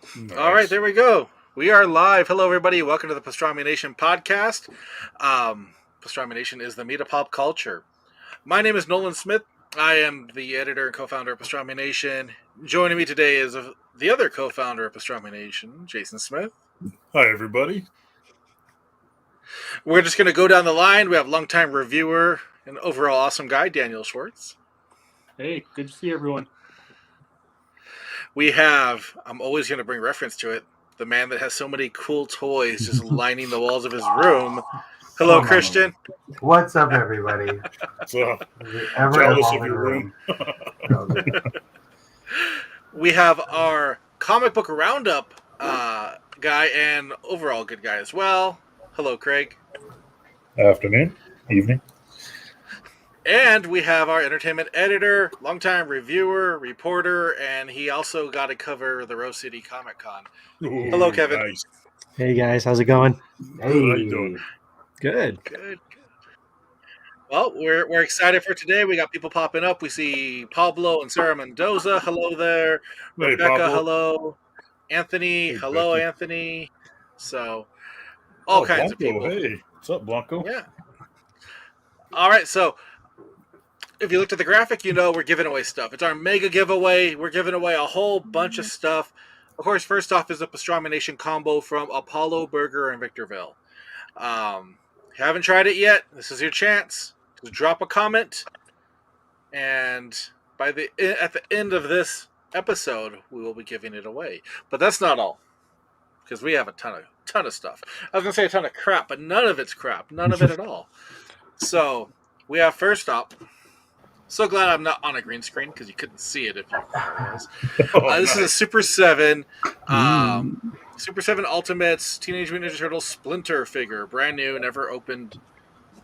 Nice. All right, there we go. We are live. Hello, everybody. Welcome to the Pastrami Nation podcast. Pastrami Nation is the meat of pop culture. My name is Nolan Smith. I am the editor and co-founder of Pastrami Nation. Joining me today is the other co-founder of Pastrami Nation, Jason Smith. Hi, everybody. We're just going to go down the line. We have longtime reviewer and overall awesome guy, Daniel Schwartz. Hey, good to see everyone. We have, I'm always going to bring reference to it, the man that has so many cool toys just lining the walls of his room. Hello, Christian. What's up, everybody? So, Ever jealous of evolving your room. We have our comic book roundup guy and overall good guy as well. Hello, Craig. Afternoon, evening. And we have our entertainment editor, longtime reviewer, reporter, and he also got to cover the Rose City Comic Con. Ooh, Hello, Kevin. Nice. Hey guys, how's it going? How you doing? Good. Good. Well, we're excited for today. We got people popping up. We see Pablo and Sarah Mendoza. Hello there. Hey, Rebecca, Pablo. hello. Anthony, Hey, hello, Becky. Anthony. So, all kinds Blanco. of people. Hey, what's up, Blanco? Yeah. All right, so if you looked at the graphic, you know we're giving away stuff. It's our mega giveaway. We're giving away a whole bunch of stuff. Of course, first off is a Pastrami Nation combo from Apollo Burger in Victorville. If you haven't tried it yet, this is your chance. Just drop a comment, and at the end of this episode, we will be giving it away. But that's not all, because we have a ton of stuff. I was gonna say a ton of crap, but none of it's crap. None of it at all. So we have first up. So glad I'm not on a green screen because you couldn't see it if you was. This is a Super 7. Super 7 Ultimates Teenage Mutant Ninja Turtles Splinter figure. Brand new, never opened.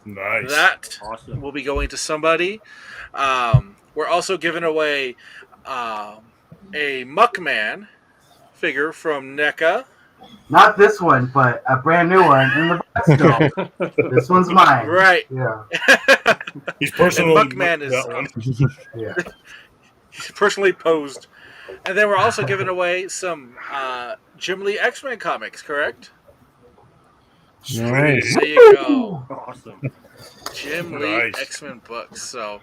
Nice. That Awesome. will be going to somebody. We're also giving away a Muckman figure from NECA. Not this one, but a brand new one in the box still. This one's mine. Right. Yeah. He's personally Muckman is Yeah. he's personally posed. And then we're also giving away some Jim Lee X-Men comics, correct? Nice. There you go. Awesome. Jim Lee Nice. X-Men books. So,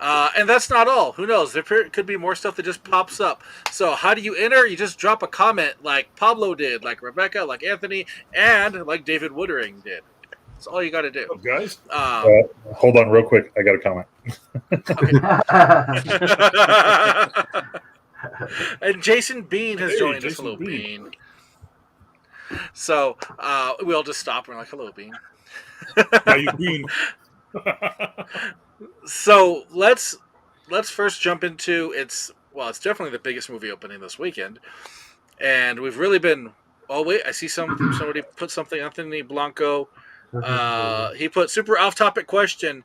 and that's not all. Who knows? There could be more stuff that just pops up. So how do you enter? You just drop a comment like Pablo did, like Rebecca, like Anthony, and like David Woodring did. That's all you got to do. What's up, guys? Hold on real quick. I got a comment. And Jason Bean has Hey, joined us. Jason Hello, Bean. Bean. So we'll just stop and we're like, hello, Bean. How you been? So let's first jump into it's definitely the biggest movie opening this weekend, and we've really been. Oh wait, I see somebody put something. Anthony Blanco, he put super off-topic question.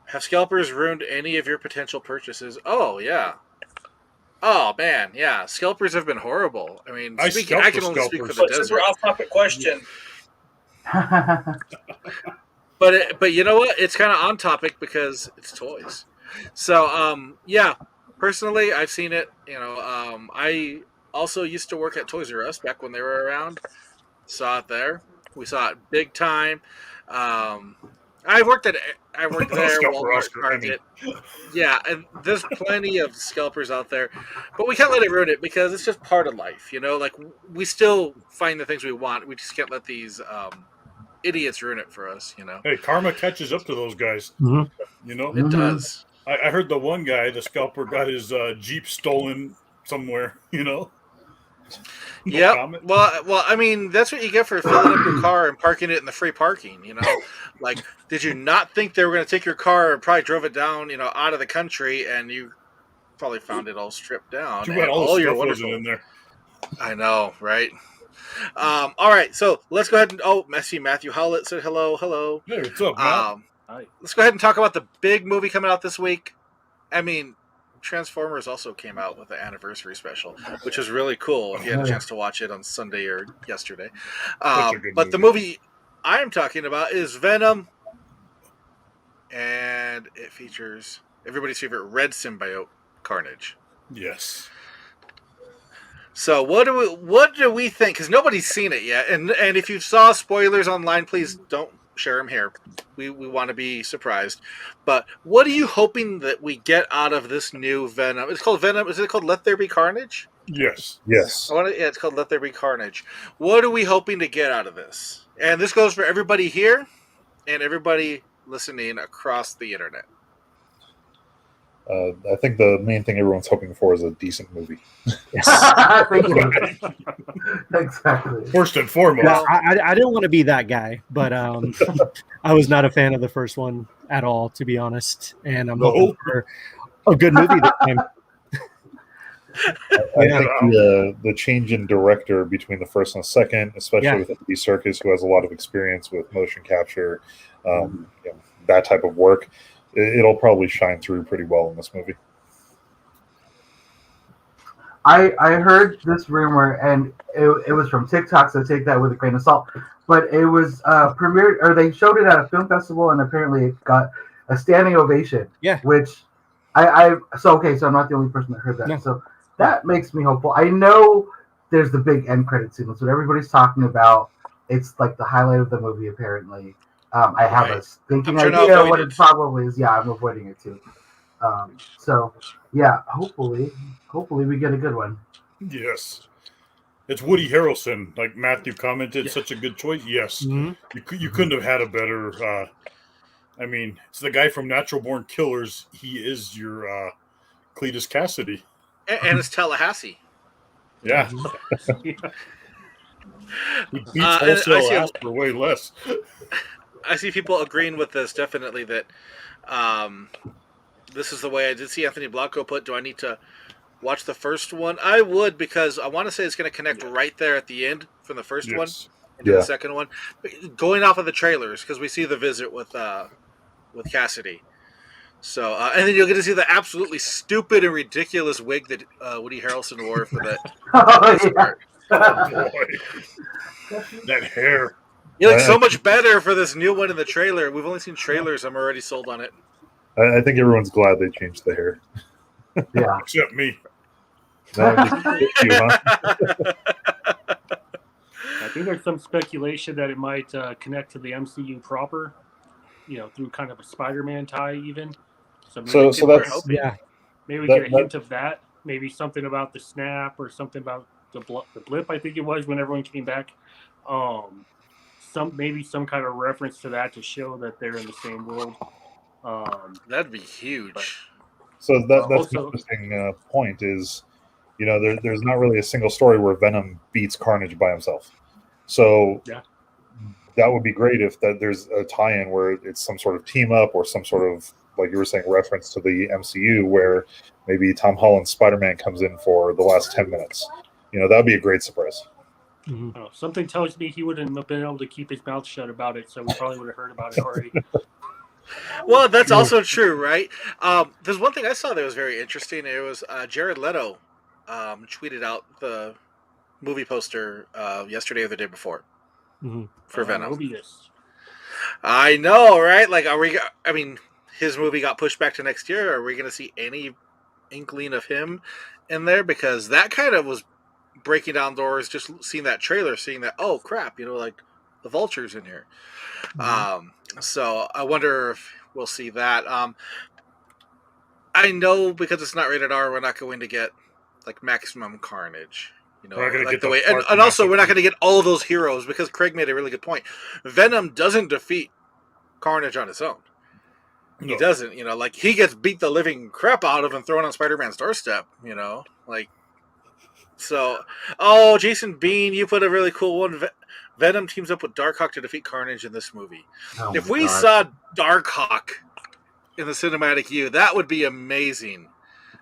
Have scalpers ruined any of your potential purchases? Oh yeah. Oh man, yeah. Scalpers have been horrible. I mean, I can only speak for the desert. Super off-topic question. But you know what? It's kind of on topic because it's toys. So yeah, personally, I've seen it. I also used to work at Toys R Us back when they were around. Saw it there. We saw it big time. I worked there. Scalper Walmart, Oscar, I mean. Target. Yeah, and there's plenty of scalpers out there, but we can't let it ruin it because it's just part of life. Like we still find the things we want. We just can't let these idiots ruin it for us. Hey, karma catches up to those guys. Mhm. You know? It does. I heard the one guy, the scalper, got his Jeep stolen somewhere, No Yep. comment? Well, I mean, that's what you get for filling up your car and parking it in the free parking. Like, did you not think they were going to take your car and probably drove it down, out of the country, and you probably found it all stripped down? Too bad and all the your stuff wasn't wonderful. in there. I know, right? All right, so let's go ahead and I see Matthew Howlett said hello. Hey, what's up, Matt? Hi. Let's go ahead and talk about the big movie coming out this week. I mean, Transformers also came out with the anniversary special, which was really cool if you had a chance to watch it on Sunday or yesterday. Such a good But the movie I'm talking about is Venom, and it features everybody's favorite red symbiote, Carnage. Yes. So what do we think? Because nobody's seen it yet, and if you saw spoilers online, please don't share them here. We want to be surprised. But what are you hoping that we get out of this new Venom? It's called Venom. Is it called Let There Be Carnage? Yes. Yes. Yeah, it's called Let There Be Carnage. What are we hoping to get out of this? And this goes for everybody here and everybody listening across the internet. I think the main thing everyone's hoping for is a decent movie. Thank you. Exactly. First and foremost. Well, I didn't want to be that guy, but I was not a fan of the first one at all, to be honest. And I'm hoping for a good movie this time. I think the change in director between the first and the second, especially with Andy Serkis, who has a lot of experience with motion capture, that type of work, it'll probably shine through pretty well in this movie. I heard this rumor, and it was from TikTok, so take that with a grain of salt. But it was premiered, or they showed it at a film festival, and apparently it got a standing ovation. Yeah. Which so I'm not the only person that heard that. No. So that makes me hopeful. I know there's the big end credit scene. That's what everybody's talking about. It's like the highlight of the movie, apparently. I have a thinking idea what it probably is. Yeah, I'm avoiding it too. So yeah, hopefully we get a good one. Yes. It's Woody Harrelson, like Matthew commented, such a good choice. Yes. Mm-hmm. You couldn't have had a better it's the guy from Natural Born Killers. He is your Cletus Cassidy. And it's Tallahassee. Yeah. He beats wholesale ass for way less. I see people agreeing with this, definitely, that this is the way. I did see Anthony Blanco put, do I need to watch the first one? I would, because I want to say it's going to connect right there at the end from the first one into the second one. Going off of the trailers, because we see the visit with Cassidy. So, and then you'll get to see the absolutely stupid and ridiculous wig that Woody Harrelson wore for that. Oh, boy. That hair. You look so much better for this new one in the trailer. We've only seen trailers. I'm already sold on it. I think everyone's glad they changed the hair. Yeah. Except me. I think there's some speculation that it might connect to the MCU proper, through kind of a Spider-Man tie even. So that's maybe we get a hint of that. Maybe something about the snap or something about the blip. I think it was when everyone came back. Some kind of reference to that to show that they're in the same world. That'd be huge. So that's the interesting point is, there's not really a single story where Venom beats Carnage by himself. So that would be great if there's a tie-in where it's some sort of team up or some sort of, like you were saying, reference to the MCU where maybe Tom Holland's Spider-Man comes in for the last 10 minutes. That would be a great surprise. Mm-hmm. Something tells me he wouldn't have been able to keep his mouth shut about it, so we probably would have heard about it already. Well, that's also true, right? There's one thing I saw that was very interesting. It was Jared Leto tweeted out the movie poster yesterday or the day before for Venom. Mobius. I know, right? Like, his movie got pushed back to next year. Are we going to see any inkling of him in there? Because that kind of was breaking down doors, just seeing that trailer, seeing that, oh crap, like the Vulture's in here. So I wonder if we'll see that. I know because it's not rated R, we're not going to get like maximum carnage. Like the way, and also we're not going to get all of those heroes because Craig made a really good point. Venom doesn't defeat Carnage on his own. He doesn't, like he gets beat the living crap out of and thrown on Spider-Man's doorstep, like. So, Jason Bean, you put a really cool one. Venom teams up with Darkhawk to defeat Carnage in this movie. Oh if we saw Darkhawk in the cinematic U, that would be amazing.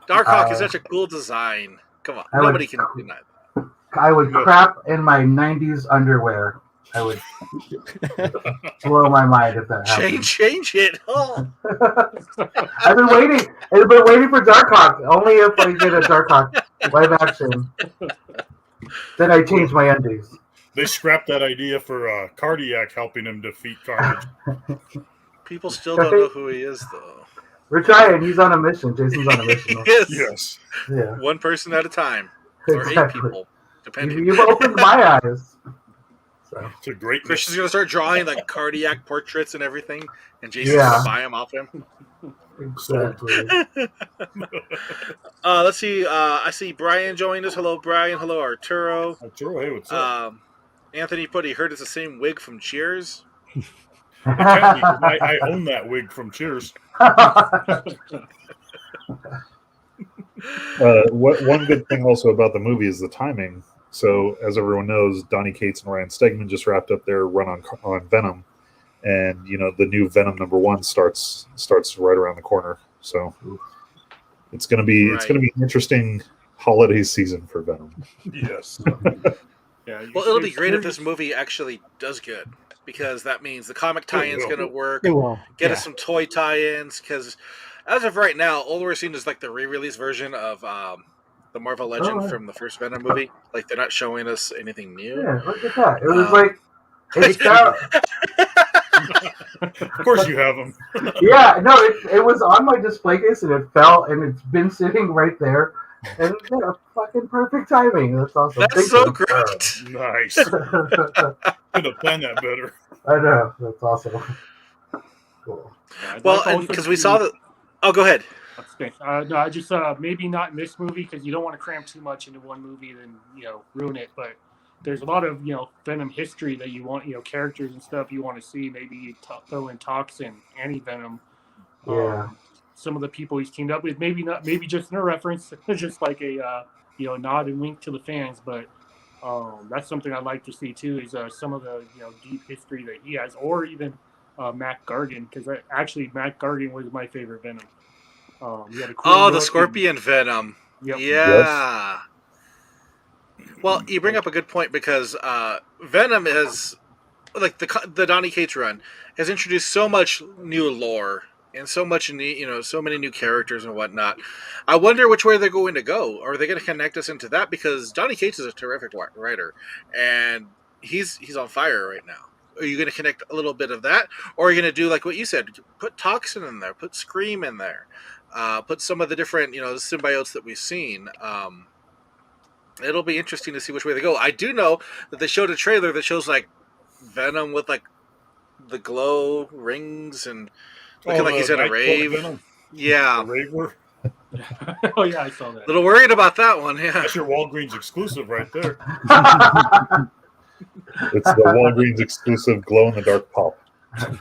Darkhawk is such a cool design. Come on, nobody can deny that. I would crap in my 90s underwear. I would blow my mind if that happened. Change it. Oh. I've been waiting for Darkhawk. Only if I get a Darkhawk live action, then I change my undies. They scrapped that idea for Cardiac helping him defeat Carnage. People still don't know who he is, though. We're trying. He's on a mission. Jason's on a mission. Yes. Yeah. One person at a time. or 8 people, depending. You've opened my eyes. So. To greatness. Christian's gonna start drawing like cardiac portraits and everything, and Jason's gonna buy them off him. Exactly. Let's see. I see Brian joined us. Hello, Brian. Hello, Arturo. Arturo, hey, what's up? Anthony put he heard it's the same wig from Cheers. I own that wig from Cheers. One good thing also about the movie is the timing. So, as everyone knows, Donny Cates and Ryan Stegman just wrapped up their run on Venom, and the new Venom #1 starts right around the corner. So, it's gonna be an interesting holiday season for Venom. Yes. Yeah. Well, it'll be great if this movie actually does good, because that means the comic tie-in's going to work. It will. Get us some toy tie-ins, because as of right now, all we're seeing is like the re-release version of the Marvel Legend from the first Venom movie. Like, they're not showing us anything new. Yeah, look at that. It was like it's got. Of course, you have them. Yeah, no, it was on my display case and it fell, and it's been sitting right there. And fucking perfect timing. That's awesome. That's so great. Nice. Could have planned that better. I know. That's awesome. Cool. Well, and because we saw that. Oh, go ahead. No, I just maybe not in this movie, because you don't want to cram too much into one movie and ruin it. But there's a lot of Venom history that you want, characters and stuff you want to see. Maybe you throw in Toxin, Anti-Venom. Yeah. Some of the people he's teamed up with, maybe just in a reference, just like a nod and wink to the fans. But that's something I'd like to see too, is some of the deep history that he has, or even Mac Gargan, because actually Mac Gargan was my favorite Venom. He had a cool the Scorpion Venom. Yep. Yeah. Yes. Well, you bring up a good point, because Venom is like the Donny Cates run has introduced so much new lore. And so much, so many new characters and whatnot. I wonder which way they're going to go. Are they going to connect us into that? Because Donny Cates is a terrific writer, and he's on fire right now. Are you going to connect a little bit of that, or are you going to do like what you said? Put Toxin in there, put Scream in there, put some of the different, the symbiotes that we've seen. It'll be interesting to see which way they go. I do know that they showed a trailer that shows like Venom with like the glow rings and. Looking like he's at a rave. Yeah. A raver. Oh, yeah, I saw that. A little worried about that one, yeah. That's your Walgreens exclusive right there. It's the Walgreens exclusive glow-in-the-dark pop.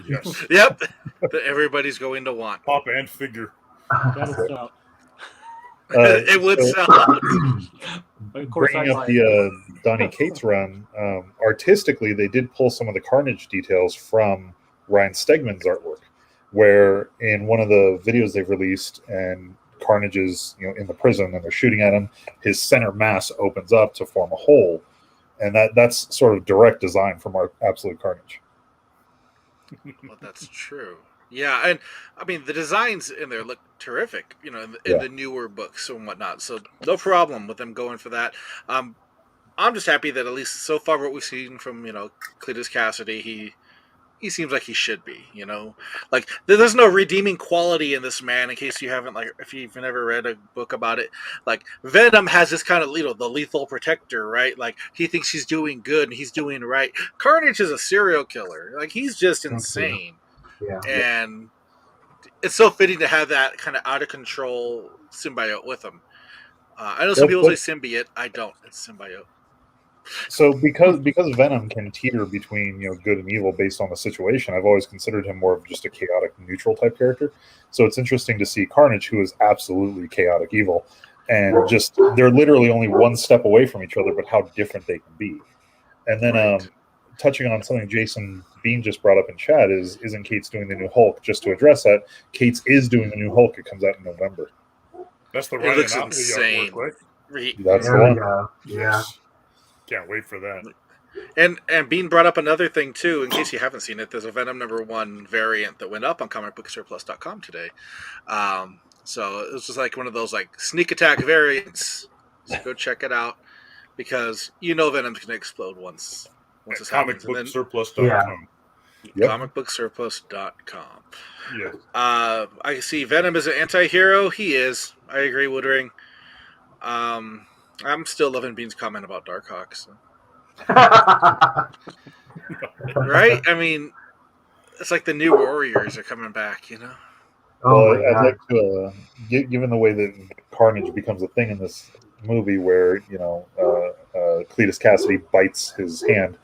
Yes. Yep. That everybody's going to want. Pop and figure. That'll sell. It would sell. Of course, bringing up the Donny Cates run, artistically, they did pull some of the Carnage details from Ryan Stegman's artwork, where in one of the videos they've released, and Carnage is in the prison and they're shooting at him, his center mass opens up to form a hole, and that's sort of direct design from our Absolute Carnage. Well, that's true. Yeah, and I mean the designs in there look terrific, in the newer books and whatnot. So no problem with them going for that. I'm just happy that at least so far what we've seen from Cletus Cassidy, he seems like he should be, like there's no redeeming quality in this man. In case you haven't, like, if you've never read a book about it, like Venom has this kind of, the lethal protector, right? Like he thinks he's doing good and he's doing right. Carnage is a serial killer. Like he's just insane. Yeah. And it's so fitting to have that kind of out of control symbiote with him. I know some people say symbiote. I don't. It's symbiote. So because Venom can teeter between good and evil based on the situation, I've always considered him more of just a chaotic neutral type character. So it's interesting to see Carnage, who is absolutely chaotic evil, and just they're literally only one step away from each other, but how different they can be. And then touching on something Jason Bean just brought up in chat isn't Cates doing the new Hulk? Just to address that, Cates is doing the new Hulk. It comes out in November. That's the It looks insane. Artwork, right? That's the one. Yeah. Yes. Can't wait for that. And Bean brought up another thing too, in case you haven't seen it. There's a Venom #1 variant that went up on comicbooksurplus.com today. So it was just like one of those like sneak attack variants. So go check it out, because Venom's gonna explode once this happens. Comicbooksurplus.com. Yep. Comicbooksurplus.com. Yeah. I see Venom is an anti-hero. He is. I agree, Woodring. I'm still loving Bean's comment about Darkhawk. So. Right? I mean, it's like the new Warriors are coming back, you know? Oh Well, my I'd god. like to, given the way that Carnage becomes a thing in this movie, where Cletus Cassidy bites his hand,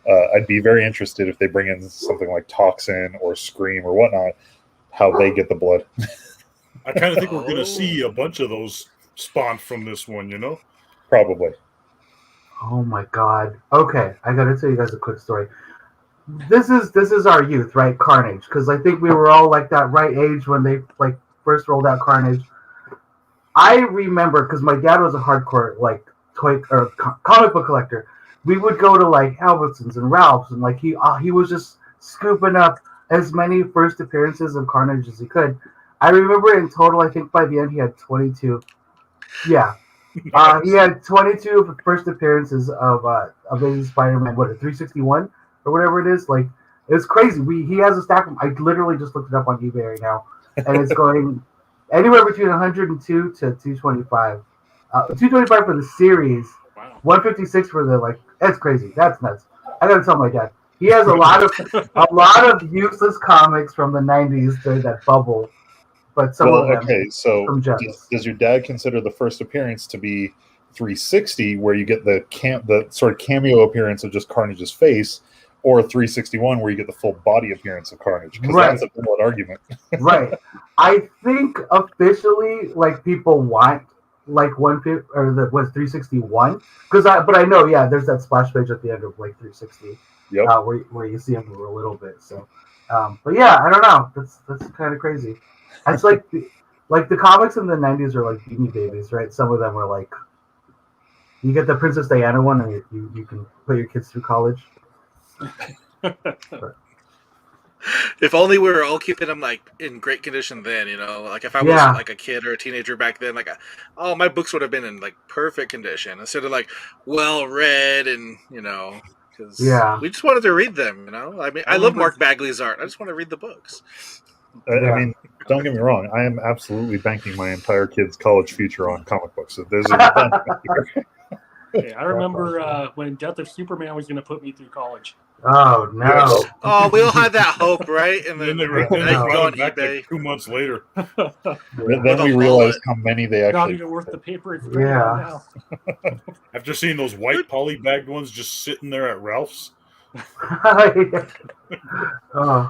I'd be very interested if they bring in something like Toxin or Scream or whatnot, how they get the blood. I kind of think we're going to see a bunch of those spawned from this one, you know? Probably. Oh my god. Okay, I gotta tell you guys a quick story. This is our youth, right? Carnage, because I think we were all like that right age when they like first rolled out Carnage. I remember because my dad was a hardcore like toy or comic book collector. We would go to like Albertsons and Ralph's, and like he was just scooping up as many first appearances of Carnage as he could. I remember in total, I think by the end he had 22. Yeah, he had 22 first appearances of Amazing Spider-Man. What, 361 or whatever it is? Like, it's crazy. He has a stack of. I literally just looked it up on eBay right now, and it's going anywhere between 102 to 225. 225 for the series. Wow. 156 for the like. That's crazy. That's nuts. I gotta tell my dad. He has a lot of useless comics from the 90s during that bubble, but some of them. Okay, so some gems. does your dad consider the first appearance to be 360, where you get the sort of cameo appearance of just Carnage's face, or 361, where you get the full body appearance of Carnage? Because Right. that's a valid argument. Right. I think officially, like, people want like 150 or the was 361 but I know, yeah, there's that splash page at the end of like 360, Yep. where you see him move a little bit. So, but yeah, I don't know. That's kind of crazy. It's like the comics in the 90s are like Beanie Babies, right? Some of them are like you get the Princess Diana one, and you can put your kids through college. If only we were all keeping them like in great condition then, you know. Like if I was like a kid or a teenager back then, like my books would have been in like perfect condition instead of like well read and because we just wanted to read them, you know. I mean, I love Mark Bagley's art. I just want to read the books. I mean, don't get me wrong. I am absolutely banking my entire kid's college future on comic books. So there's Hey, I remember when Death of Superman was going to put me through college. Oh no! Yes. Oh, we all had that hope, right? And then they brought it back like 2 months later. Then we realized how many they actually. Not even worth the paper it's printed on now. After seeing those white poly bagged ones just sitting there at Ralph's. Oh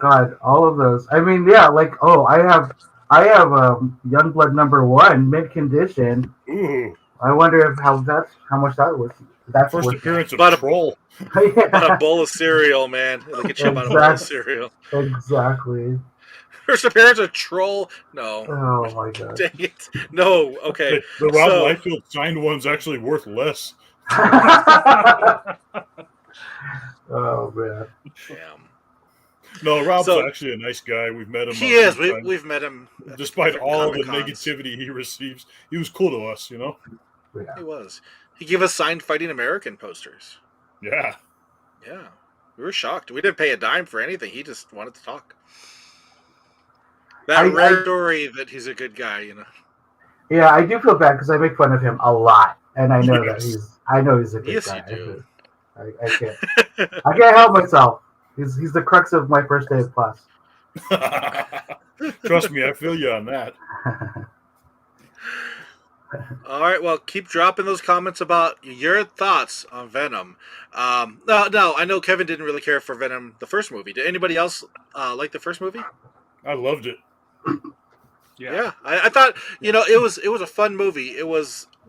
God, all of those. I mean, yeah, like I have Youngblood #1 mint condition. Ooh. I wonder how much that was. That's first appearance of Troll. About a bowl of cereal, man. Like a chip on a bowl of cereal. Exactly. First appearance of Troll. No. Oh my God. Dang it. No. Okay. The Rob Liefeld signed one's actually worth less. Oh man. Damn. No, Rob's actually a nice guy. We've met him. He is. We've met him. Despite all the negativity he receives, he was cool to us, you know? Yeah. He was. He gave us signed Fighting American posters. Yeah. Yeah. We were shocked. We didn't pay a dime for anything. He just wanted to talk. That rare story that he's a good guy, you know? Yeah, I do feel bad because I make fun of him a lot. And I know that he's a good guy. Yes, you do. I can't help myself. He's the crux of my first day of class. Trust me, I feel you on that. All right, well, keep dropping those comments about your thoughts on Venom. No, I know Kevin didn't really care for Venom, the first movie. Did anybody else like the first movie? I loved it. Yeah, I thought it was a fun movie.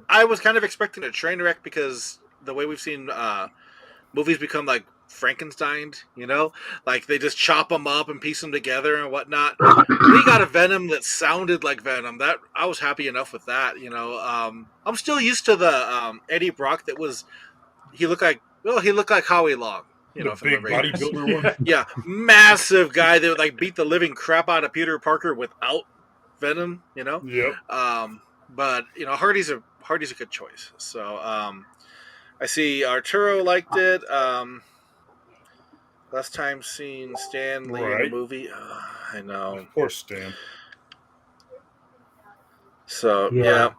I was kind of expecting a train wreck because the way we've seen movies become like Frankenstein, like they just chop them up and piece them together and whatnot. We got a Venom that sounded like Venom. That I was happy enough with that. I'm still used to the Eddie Brock he looked like Howie Long. The big bodybuilder one. Yeah, massive guy that would like beat the living crap out of Peter Parker without Venom. Yep. But Hardy's a good choice. So I see Arturo liked it. Last time seen Stan Lee in the movie. I know. Of course, Stan. So yeah.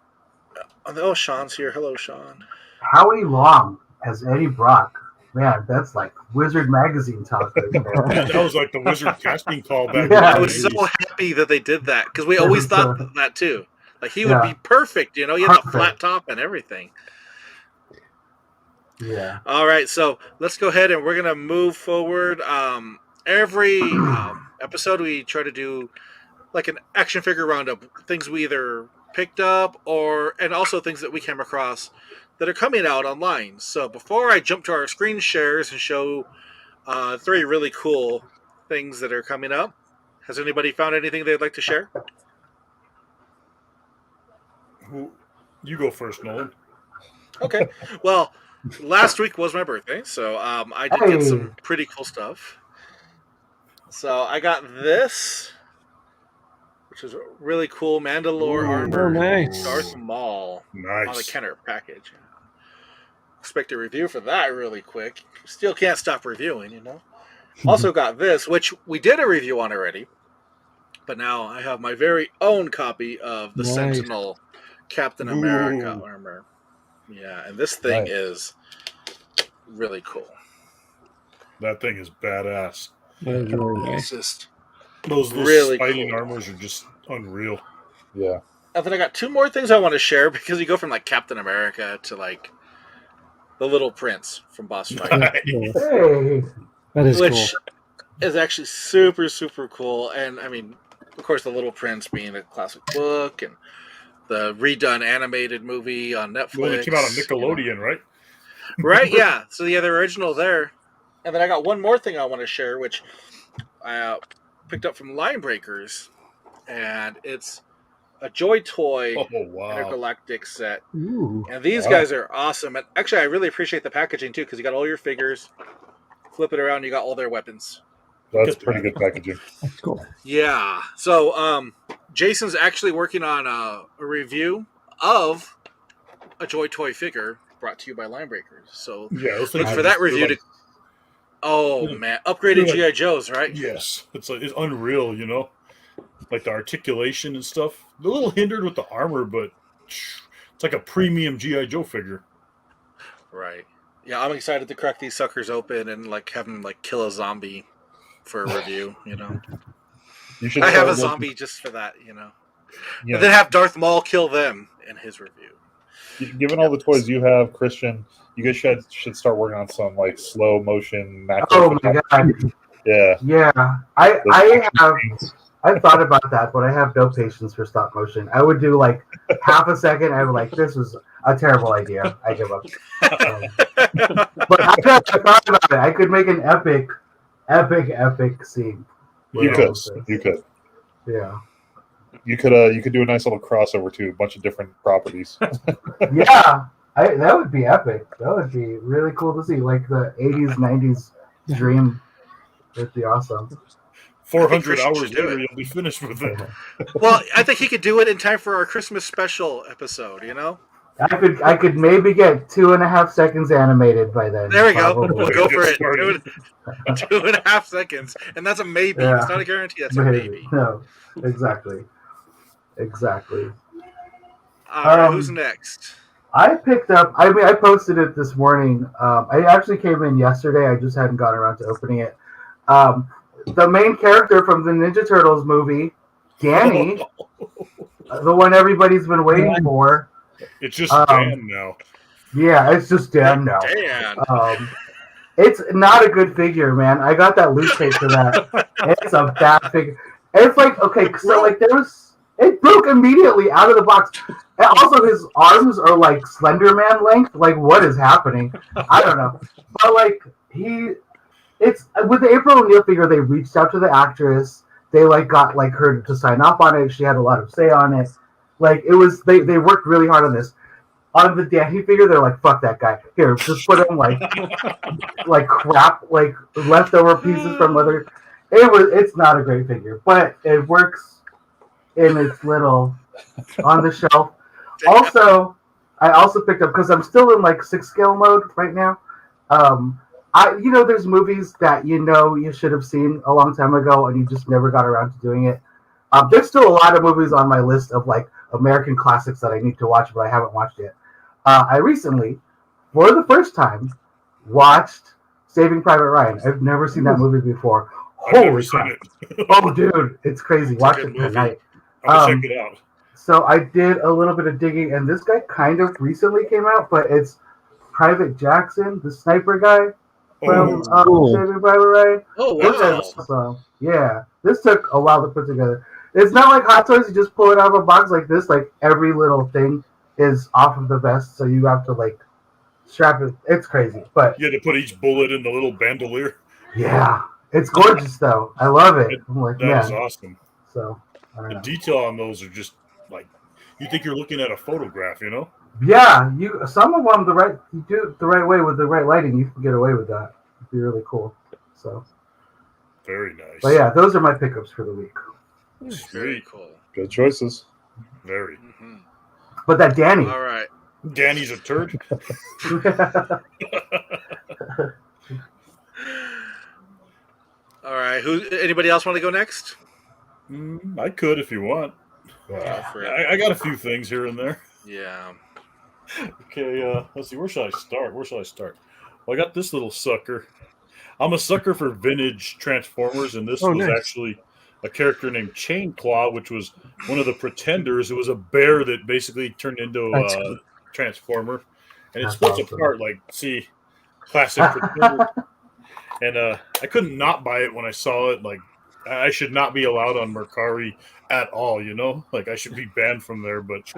Oh, Sean's here. Hello, Sean. Howie Long as Eddie Brock. Man, that's like Wizard Magazine talk right there. That was like the Wizard casting call back. Yeah. I was so happy that they did that because we always thought that too. Like he would be perfect, you know. He had the flat top and everything. Yeah. All right, so let's go ahead and we're gonna move forward. Every episode we try to do like an action figure roundup, things we either picked up and also things that we came across that are coming out online. So before I jump to our screen shares and show 3 really cool things that are coming up, has anybody found anything they'd like to share? You go first, Nolan. Okay. Well, last week was my birthday, so I did get some pretty cool stuff. So I got this, which is a really cool Mandalore armor. Oh, nice. Darth Maul Nice. on the Kenner package. Expect a review for that really quick. Still can't stop reviewing, you know. Also got this, which we did a review on already, but now I have my very own copy of the Sentinel Captain America armor. Yeah, and this thing is really cool. That thing is badass. That is really It's nice. just Those really fighting cool. armors are just unreal. Yeah. And then I got 2 more things I want to share because you go from like Captain America to like the Little Prince from Boss Fight, Yeah, Hey. that is which cool. is actually super, super cool. And I mean, of course, the Little Prince being a classic book and the redone animated movie on Netflix. Well, it came out on Nickelodeon, right? Right, yeah. So the original there. And then I got one more thing I want to share, which I picked up from Line Breakers. And it's a Joy Toy Oh, wow. Intergalactic set. Ooh. And these guys are awesome. And actually, I really appreciate the packaging, too, because you got all your figures. Flip it around, you got all their weapons. That's pretty good packaging. That's cool. Yeah. So Jason's actually working on a review of a Joy Toy figure brought to you by Line Breakers. So Yeah, those look things for are that just- review they're to... Oh, man. Upgraded like- G.I. Joes, right? Yes, it's unreal, you know, like the articulation and stuff. A little hindered with the armor, but it's like a premium GI Joe figure. Right. Yeah, I'm excited to crack these suckers open and like have them like kill a zombie for a review. You know, You should I have a start zombie just for that. You know, looking- and then have Darth Maul kill them in his review. Given all the toys you have, Christian, you guys should start working on some like slow motion macro. Oh my god. Yeah. Yeah. I've thought about that, but I have no patience for stop motion. I would do like half a second. I would like, this was a terrible idea. I give up. But I thought about it. I could make an epic scene. You could. You could. Yeah. You could do a nice little crossover too, a bunch of different properties. Yeah. That would be epic. That would be really cool to see. Like the 80s, 90s dream. It'd be awesome. 400 Christian hours should do later, it. you'll be finished with it. Well, I think he could do it in time for our Christmas special episode. You know, I could maybe get 2.5 seconds animated by then. there we go. probably. We'll go for it. Started. 2.5 seconds, and that's a maybe. Yeah. It's not a guarantee. That's a maybe. No, exactly. All right, who's next? I picked up. I mean, I posted it this morning. I actually came in yesterday. I just hadn't gotten around to opening it. The main character from the Ninja Turtles movie, Danny, the one everybody's been waiting for. It's just Dan now. Yeah, it's just Dan now. Dan. It's not a good figure, man. I got that loot tape for that. It's a bad figure. It's like, okay, so like it broke immediately out of the box. And also his arms are like Slender Man length. Like, what is happening? I don't know. But like it's with the April O'Neil figure, they reached out to the actress. They like got like her to sign off on it. She had a lot of say on it. Like it was they worked really hard on this. On the Danny figure, they're like, fuck that guy. Here, just put him like crap, like leftover pieces from other. It's not a great figure, but it works in its little on the shelf. Also, I also picked up because I'm still in like 6 scale mode right now. There's movies that you should have seen a long time ago and you just never got around to doing it. There's still a lot of movies on my list of like, American classics that I need to watch, but I haven't watched yet. I recently, for the first time, watched Saving Private Ryan. I've never seen that movie before. Holy crap! Oh, dude, it's crazy. Watch it tonight. I'll check it out. So I did a little bit of digging, and this guy kind of recently came out, but it's Private Jackson, the sniper guy from Saving Private Ryan. Oh, wow. So, yeah, this took a while to put together. It's not like Hot Toys, you just pull it out of a box like this. Like, every little thing is off of the vest, so you have to, like, strap it. It's crazy. But you had to put each bullet in the little bandolier. Yeah. It's gorgeous, though. I love it. I'm like, that is awesome. So, I don't know. The detail on those are just, like, you think you're looking at a photograph, you know? Yeah, some of them you do it the right way with the right lighting, you can get away with that. It'd be really cool. So very nice. But yeah, those are my pickups for the week. Very cool. Good choices. Very. Mm-hmm. But that Danny. All right. Danny's a turd. All right. Anybody else want to go next? I could if you want. I got a few things here and there. Yeah. Okay, let's see. Where should I start? Well, I got this little sucker. I'm a sucker for vintage Transformers, and this was actually a character named Chain Claw, which was one of the Pretenders. It was a bear that basically turned into a Transformer, and it splits apart. Like, see, classic Pretender. And I couldn't not buy it when I saw it. Like, I should not be allowed on Mercari at all, you know? Like, I should be banned from there, but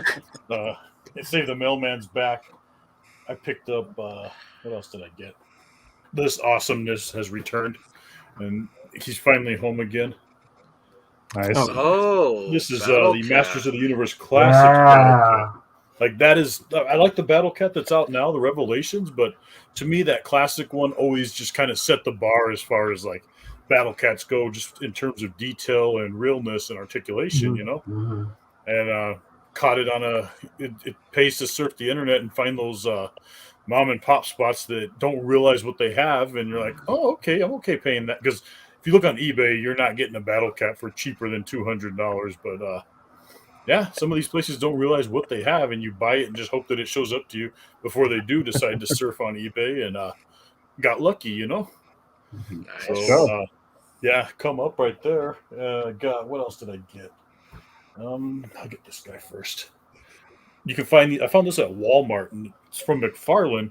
it saved the mailman's back. I picked up, what else did I get? This awesomeness has returned, and he's finally home again. Nice. Oh, this is the Masters of the Universe Classic. Like, that is, I like the Battle Cat that's out now, the Revelations, but to me, that classic one always just kind of set the bar as far as, like, Battle Cats go, just in terms of detail and realness and articulation, you know? Mm-hmm. And caught it on it pays to surf the internet and find those mom and pop spots that don't realize what they have, and you're like, oh, okay, I'm okay paying that. Because if you look on eBay, you're not getting a Battle Cat for cheaper than $200. But yeah, some of these places don't realize what they have, and you buy it and just hope that it shows up to you before they do decide to surf on eBay. And got lucky, you know. Nice. So yeah, come up right there. God, what else did I get? I'll get this guy first. You can find I found this at Walmart, and it's from McFarlane.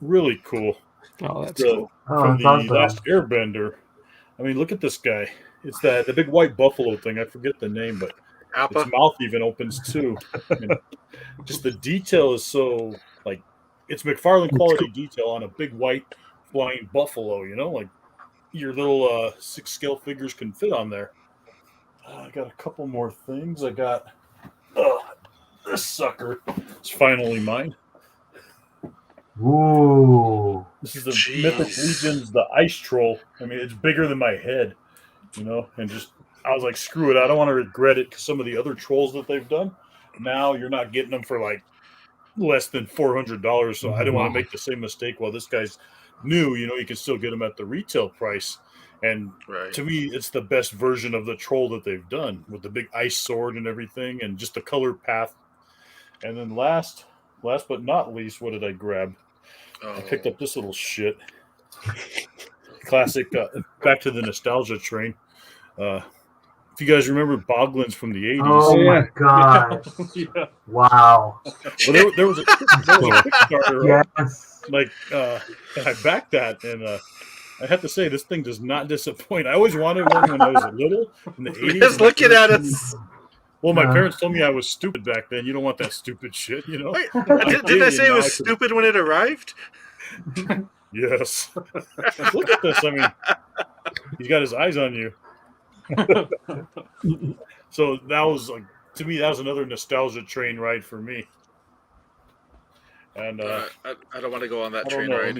Really cool. Oh, that's cool. From the Last Airbender. I mean, look at this guy. It's the big white buffalo thing. I forget the name, but its mouth even opens too. And just the detail is so, like, it's McFarlane quality detail on a big white flying buffalo. You know, like your little 6-scale figures can fit on there. I got a couple more things. I got this sucker. It's finally mine. Ooh. This is the Mythic Legions, the Ice Troll. I mean, it's bigger than my head, you know, and just, I was like, screw it. I don't want to regret it, because some of the other trolls that they've done, now you're not getting them for like less than $400. So I didn't want to make the same mistake. While this guy's new, you know, you can still get them at the retail price. And to me, it's the best version of the troll that they've done, with the big ice sword and everything, and just the color path. And then last but not least, what did I grab? I picked up this little shit. Classic, back to the nostalgia train. If you guys remember Boglins from the 80s. Oh my god. Yeah. Wow. Well, there was a Kickstarter. Yes. Like, and I backed that, and I have to say, this thing does not disappoint. I always wanted one when I was little in the 80s. Just looking at us. Well, my parents told me I was stupid back then. You don't want that stupid shit, you know? Wait, didn't I say it was stupid when it arrived? Yes. Look at this. I mean, he's got his eyes on you. So that was, like, to me, that was another nostalgia train ride for me. And I don't want to go on that train know, ride.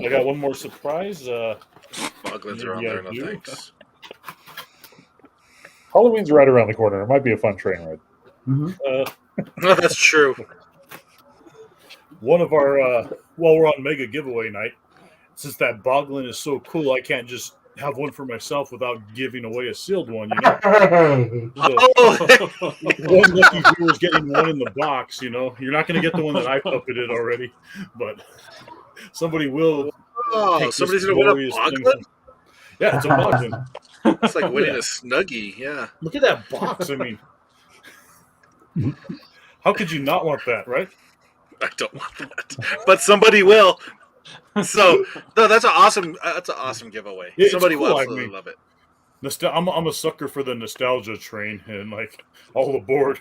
I got one more surprise. Boglins are on there, no thanks. Halloween's right around the corner. It might be a fun train ride. Mm-hmm. No, that's true. One of our, while we're on Mega Giveaway night, since that Boglin is so cool, I can't just have one for myself without giving away a sealed one. You know, Hey. so one lucky viewer is getting one in the box. You know, you're not going to get the one that I puppeted already, but somebody will. Oh, somebody's going to win a Boglin? Yeah, it's a Boglin. It's like winning a Snuggie. Yeah. Look at that box. I mean, how could you not want that, right? I don't want that, but somebody will. So no, that's an awesome giveaway. Yeah, somebody cool. will absolutely love it. I'm a sucker for the nostalgia train and like all aboard.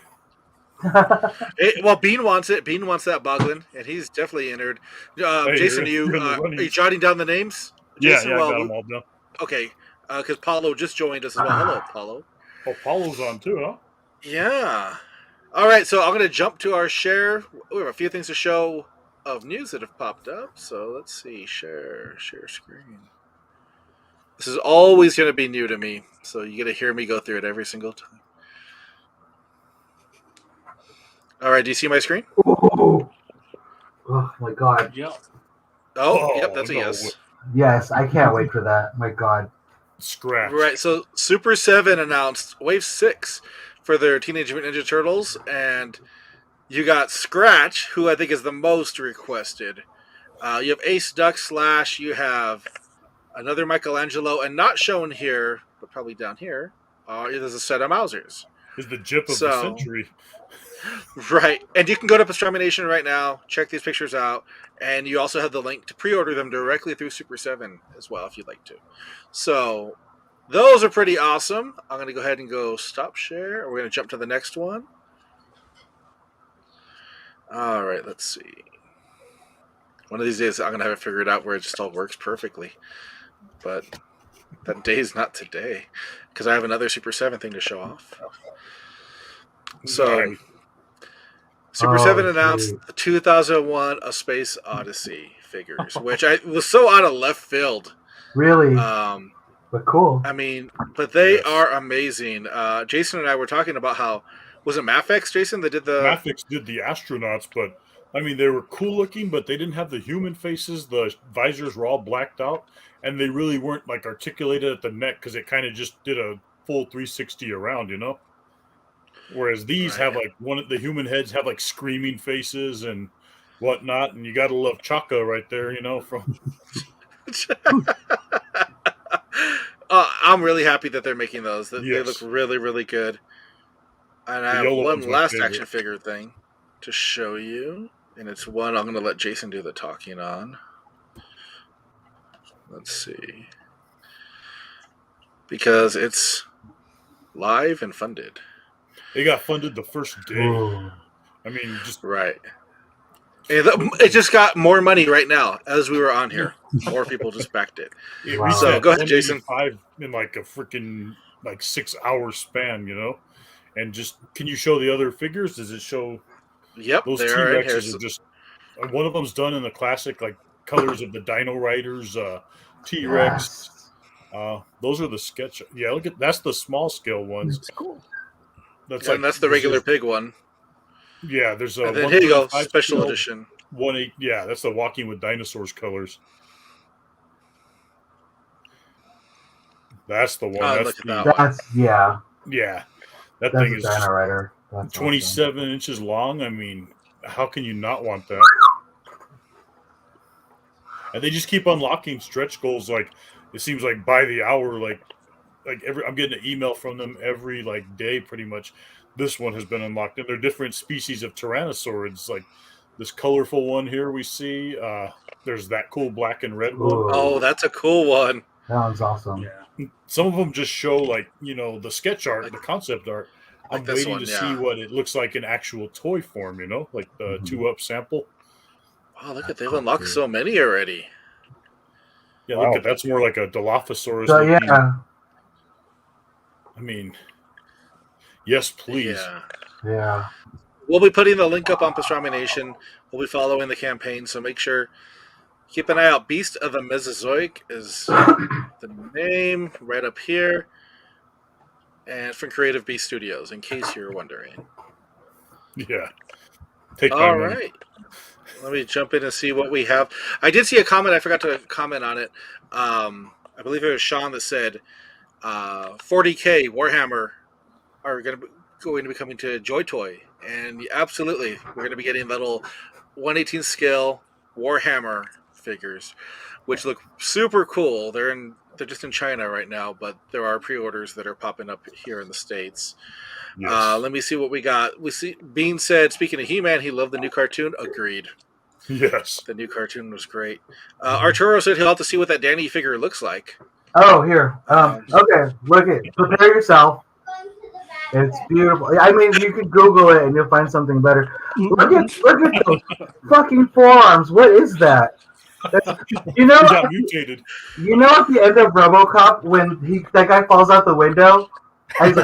Well, Bean wants it. Bean wants that Boglin, and he's definitely entered. Hey, Jason, are you jotting down the names? Jason, Yeah, I got them all down. Okay, because Paulo just joined us as well. Hello, Paulo. Oh, Paulo's on too, huh? Yeah. All right, so I'm going to jump to our share. We have a few things to show of news that have popped up. So let's see. Share screen. This is always going to be new to me, so you get to hear me go through it every single time. All right, do you see my screen? Oh my god. Yeah. Yep, that's a yes. Yes, I can't wait for that. My god. Scratch. Right, so Super 7 announced Wave 6 for their Teenage Mutant Ninja Turtles, and you got Scratch, who I think is the most requested. You have Ace Duck Slash, you have another Michelangelo, and not shown here, but probably down here, there's a set of Mousers. Is the Jip of the century. Right, and you can go to Pastrami Nation right now, check these pictures out, and you also have the link to pre-order them directly through Super 7 as well, if you'd like to. So, those are pretty awesome. I'm going to go ahead and go stop share. We're going to jump to the next one. All right, let's see. One of these days, I'm going to have it figured out where it just all works perfectly. But that day is not today, because I have another Super 7 thing to show off. So, Super 7 announced the 2001 A Space Odyssey figures, which was so out of left field. Really? But cool. I mean, but they are amazing. Jason and I were talking about how, was it Mafex, Jason, that did the... Mafex did the astronauts, but, I mean, they were cool looking, but they didn't have the human faces. The visors were all blacked out, and they really weren't, like, articulated at the neck, because it kind of just did a full 360 around, you know? Whereas these have, like, the human heads have, like, screaming faces and whatnot, and you gotta love Chaka right there, you know, from... I'm really happy that they're making those. They look really, really good. And I have one last action figure thing to show you. And it's one I'm going to let Jason do the talking on. Let's see. Because it's live and funded. They got funded the first day. Ooh. I mean, just... Right. It just got more money right now as we were on here. More people just backed it. Wow. So go ahead, Jason. In like a freaking 6 hour span, you know. And just can you show the other figures? Does it show? Yep, those T-Rexes are just. One of them's done in the classic like colors of the Dino Riders T-Rex. Yes. Those are the sketch. Yeah, look at that's the small scale ones. That's cool. And that's the regular pig one. Yeah, there's a. And then here you go, special edition. 1/8. Yeah, that's the Walking with Dinosaurs colors. That's the one. Yeah. Yeah, that thing is Dino Rider. 27 inches long. I mean, how can you not want that? And they just keep unlocking stretch goals. Like it seems like by the hour. Like I'm getting an email from them every day, pretty much. This one has been unlocked, and they're different species of Tyrannosaurids. Like this colorful one here we see. There's that cool black and red one. Oh, that's a cool one. That one's awesome. Yeah. Some of them just show the sketch art, the concept art. I'm waiting to see what it looks like in actual toy form. You know, like the 2-up sample. Wow, look at they've unlocked so many already. Yeah, look at that's more like a Dilophosaurus. So, yeah. I mean, yes, please. Yeah. We'll be putting the link up on Pastrami Nation. We'll be following the campaign, so make sure keep an eye out. Beast of the Mesozoic is the name right up here, and from Creative Beast Studios, in case you're wondering. Yeah. All right. Let me jump in and see what we have. I did see a comment. I forgot to comment on it. I believe it was Sean that said 40K Warhammer are going to be coming to Joy Toy, and absolutely, we're going to be getting little 1/18 scale Warhammer figures, which look super cool. They're just in China right now, but there are pre-orders that are popping up here in the States. Yes. Let me see what we got. Bean said, speaking of He-Man, he loved the new cartoon. Agreed. Yes. The new cartoon was great. Arturo said he'll have to see what that Danny figure looks like. Oh, here. Okay, prepare yourself. It's beautiful. I mean, you could Google it and you'll find something better. Look at those fucking forearms. What is that? He got mutated. You know at the end of RoboCop when that guy falls out the window, and he's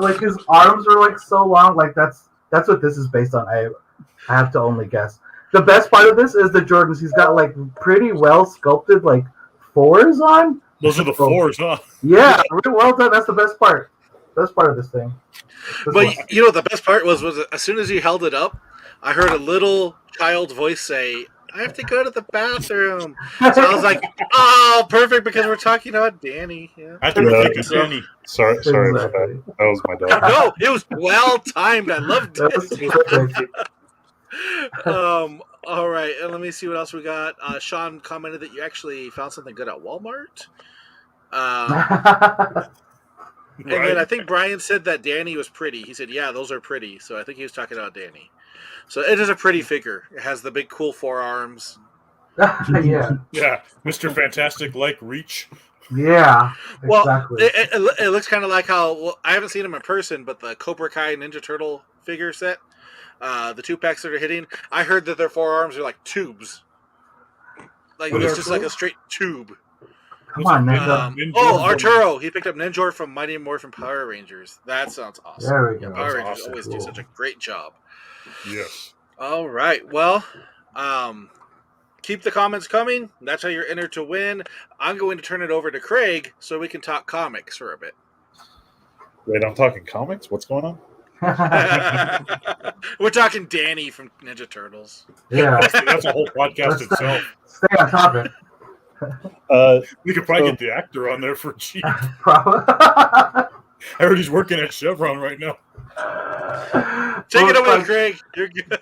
like his arms are like so long. Like that's what this is based on. I have to only guess. The best part of this is the Jordans. He's got like pretty well sculpted like fours on. Those are the fours, huh? Yeah, really well done. That's the best part. Best part of this thing. But you know, the best part was as soon as you held it up, I heard a little child's voice say, "I have to go to the bathroom." So I was like, "Oh, perfect," because we're talking about Danny. Yeah. I think we're thinking Danny. Sorry about that. That was my dog. No, it was well timed. I loved it. All right, and let me see what else we got. Sean commented that you actually found something good at Walmart. And then I think Brian said that Danny was pretty. He said, "Yeah, those are pretty." So I think he was talking about Danny. So it is a pretty figure. It has the big cool forearms. Yeah. Yeah, Mr. Fantastic like reach. Yeah. Well, exactly. it looks kind of like how I haven't seen him in person, but the Cobra Kai Ninja Turtle figure set, the 2-packs that are hitting. I heard that their forearms are like tubes. Like it's just like a straight tube. Come on, Ninja. Arturo, he picked up Ninjor from Mighty Morphin Power Rangers. That sounds awesome. There we go. Power Rangers awesome. always do such a great job. Yes. All right. Well, keep the comments coming. That's how you're entered to win. I'm going to turn it over to Craig so we can talk comics for a bit. Wait, I'm talking comics? What's going on? We're talking Danny from Ninja Turtles. Yeah. That's a whole podcast itself. Stay on topic. We could probably get the actor on there for cheap. Probably. I heard he's working at Chevron right now. Take it away, Craig. You're good.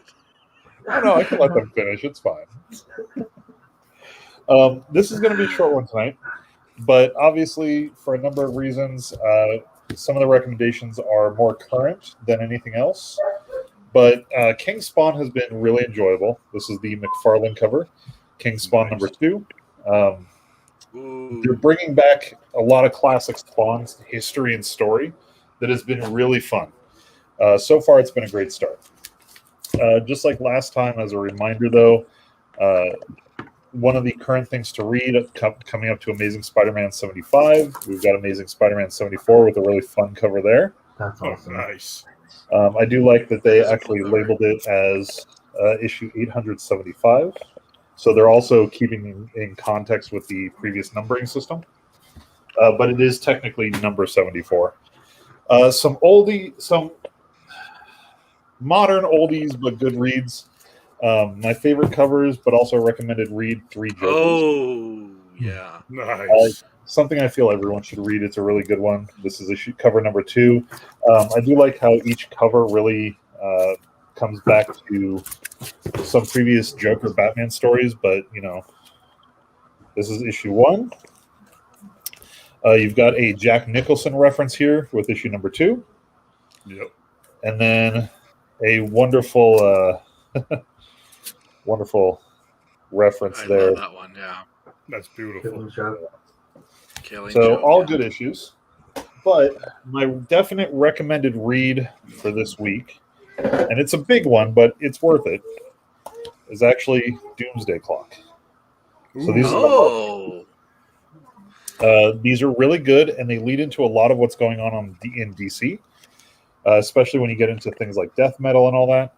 No, I can let them finish. It's fine. This is going to be a short one tonight, but obviously, for a number of reasons, some of the recommendations are more current than anything else. But King Spawn has been really enjoyable. This is the McFarlane cover, King Spawn #2. They're bringing back a lot of classic Spawn's history and story that has been really fun. So far, it's been a great start. Just like last time, as a reminder, though, one of the current things to read coming up to Amazing Spider-Man 75. We've got Amazing Spider-Man 74 with a really fun cover there. That's awesome. Nice. I do like that they actually labeled it as issue 875. So they're also keeping in context with the previous numbering system. But it is technically number 74. Some modern oldies, but good reads. My favorite covers, but also recommended read 3 Jokers. Oh, yeah. Nice. Something I feel everyone should read. It's a really good one. This is issue cover #2. I do like how each cover really comes back to some previous Joker Batman stories, but, you know, this is issue 1. You've got a Jack Nicholson reference here with issue #2. Yep. And then a wonderful wonderful reference there. I love that one, yeah. That's beautiful. All good issues. But my definite recommended read for this week, and it's a big one, but it's worth it, is actually Doomsday Clock. So these are really good, and they lead into a lot of what's going on in DC, especially when you get into things like death metal and all that.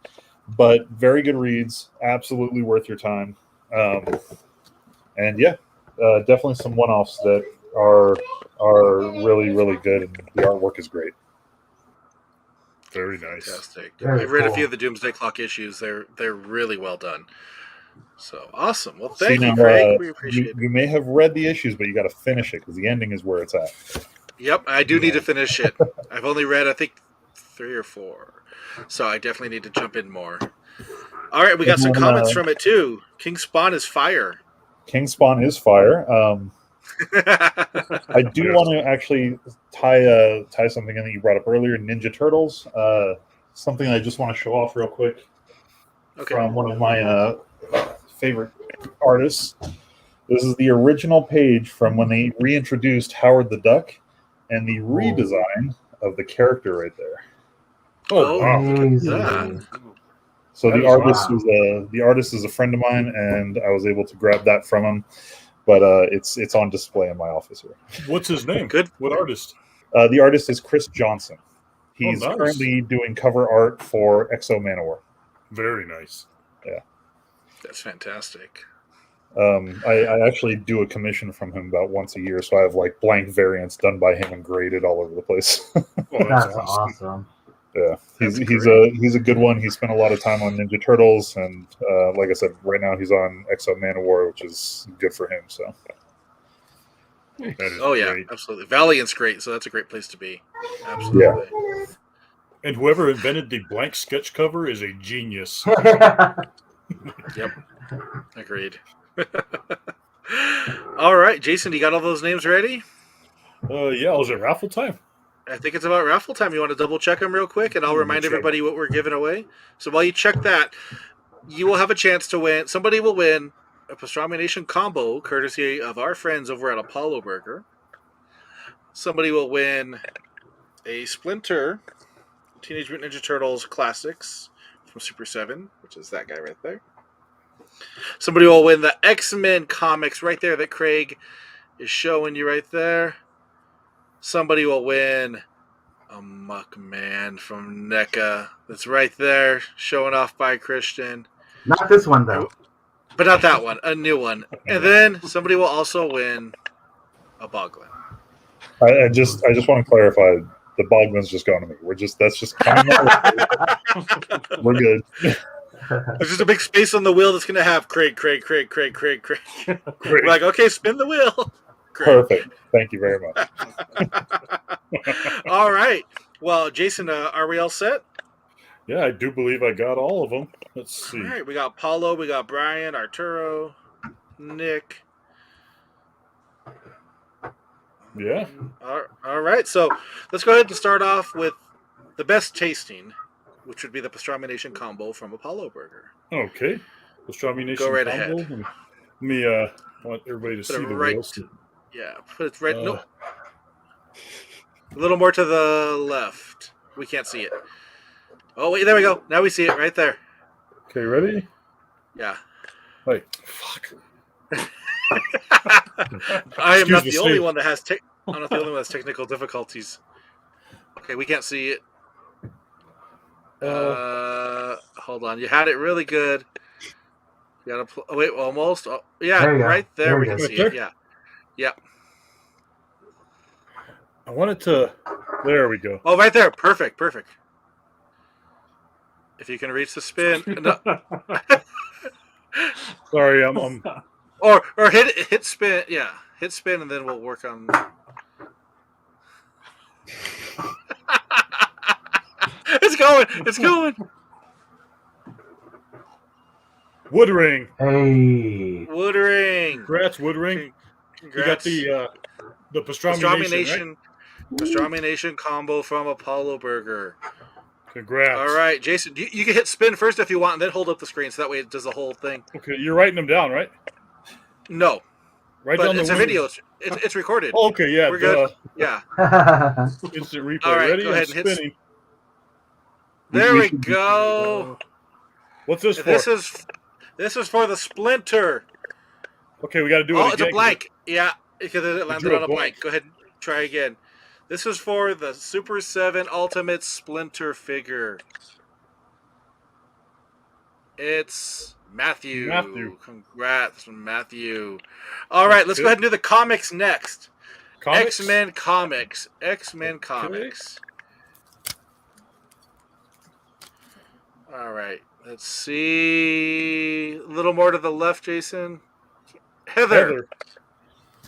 But very good reads, absolutely worth your time. And yeah, definitely some one-offs that are really, really good, and the artwork is great. Very nice. Fantastic. Very I've read cool. a few of the Doomsday Clock issues. They're really well done. So awesome. Well, thank you, you, Craig. We appreciate it. You may have read the issues, but you got to finish it because the ending is where it's at. Yep, I do need to finish it. I've only read, I think, 3 or 4. So I definitely need to jump in more. All right, we got some comments from it, too. King Spawn is fire. King Spawn is fire. I do want to actually tie something in that you brought up earlier, Ninja Turtles. Something I just want to show off real quick from one of my favorite artists. This is the original page from when they reintroduced Howard the Duck and the redesign of the character right there. Oh, wow. So the artist is a friend of mine, and I was able to grab that from him. But it's on display in my office here. What's his name? Good. What artist? The artist is Chris Johnson. He's nice. currently doing cover art for Exo Manowar. Very nice. Yeah. That's fantastic. I actually do a commission from him about once a year, so I have like blank variants done by him and graded all over the place. That's awesome. Yeah, he's a good one. He spent a lot of time on Ninja Turtles, and like I said, right now he's on Exo Manowar, which is good for him. So. Oh yeah, great. Absolutely. Valiant's great, so that's a great place to be. Absolutely. Yeah. And whoever invented the blank sketch cover is a genius. Yep. Agreed. All right, Jason, you got all those names ready? Yeah, was it raffle time? I think it's about raffle time. You want to double check them real quick, and I'll remind everybody what we're giving away. So while you check that, you will have a chance to win. Somebody will win a Pastrami Nation combo, courtesy of our friends over at Apollo Burger. Somebody will win a Splinter Teenage Mutant Ninja Turtles Classics from Super 7, which is that guy right there. Somebody will win the X-Men comics right there that Craig is showing you right there. Somebody will win a Muckman from NECA that's right there, showing off by Christian. Not this one, though. But not that one, a new one. And then somebody will also win a Boglin. I just want to clarify, the Boglin's just going to me. That's just kind of we're good. There's just a big space on the wheel that's going to have Craig. We're like, okay, spin the wheel. Craig. Perfect. Thank you very much. All right. Well, Jason, are we all set? Yeah, I do believe I got all of them. Let's see. All right, we got Paulo, we got Brian, Arturo, Nick. Yeah. All right, so let's go ahead and start off with the best tasting, which would be the Pastrami Nation combo from Apollo Burger. Okay. Pastrami Nation go right combo. ahead. Let me want everybody to see the wheels. Yeah, put it right. Nope. A little more to the left. We can't see it. Oh, wait, there we go. Now we see it right there. Okay, ready? Yeah. Wait. Fuck. I am not the only one that has I'm not the only one that has technical difficulties. Okay, we can't see it. Hold on. You had it really good. You gotta wait, almost. Oh, yeah, right there we can see it. Yeah. Yep. I wanted to. There we go. Oh, right there. Perfect. If you can reach the spin. No. Sorry, I'm. Or hit spin. Yeah, hit spin, and then we'll work on. It's going. Woodring. Hey. Woodring. Congrats, Woodring. Congrats. You got the Pastrami Nation, right? Pastrami Nation combo from Apollo Burger. Congrats. All right, Jason, you can hit spin first if you want, and then hold up the screen so that way it does the whole thing. Okay, you're writing them down, right? No. Right but down it's the a video. It's recorded. Oh, okay, yeah. We're good. Yeah. Instant replay. All right, ready? Go ahead and spinning. hit. There we go. What's this for? This is for the Splinter. Okay, we got to do it again. It's a blank. Yeah, because it landed on a blank. Go ahead and try again. This is for the Super 7 Ultimate Splinter figure. It's Matthew. Congrats, Matthew. All right, let's go ahead and do the comics next. X-Men Comics. All right, let's see. A little more to the left, Jason. Heather.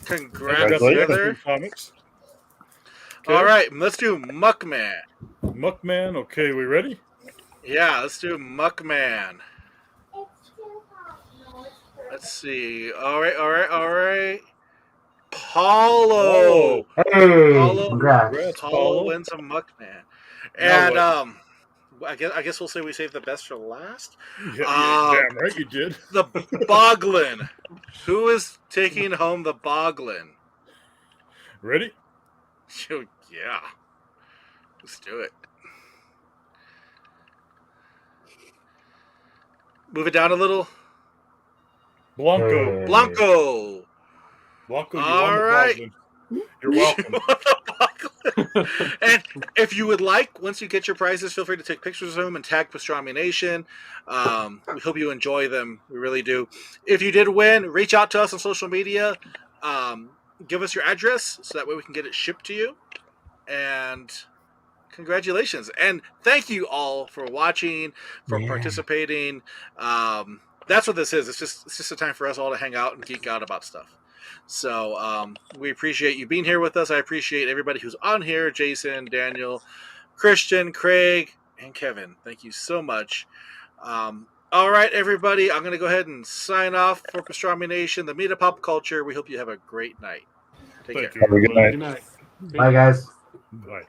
Congrats, Heather. Comics. Okay. All right, let's do Muckman. Muckman, okay, we ready? Yeah, let's do Muckman. Let's see. All right. Paulo. Hey, congrats. Paulo wins a Muckman. And I guess we'll say we saved the best for last. Yeah, damn right you did. The Boglin. Who is taking home the Boglin? Ready? Yeah. Let's do it. Move it down a little. Blanco. Blanco, you won the Boglin. You're welcome. And if you would like, once you get your prizes, feel free to take pictures of them and tag Pastrami Nation. We hope you enjoy them. We really do. If you did win, reach out to us on social media. Give us your address so that way we can get it shipped to you. And congratulations. And thank you all for watching, for participating. That's what this is. It's just a time for us all to hang out and geek out about stuff. So we appreciate you being here with us. I appreciate everybody who's on here. Jason, Daniel, Christian, Craig, and Kevin. Thank you so much. All right, everybody. I'm going to go ahead and sign off for Pastrami Nation, the meat of pop culture. We hope you have a great night. Take care. Have a good night. Good night. Bye, guys. Bye.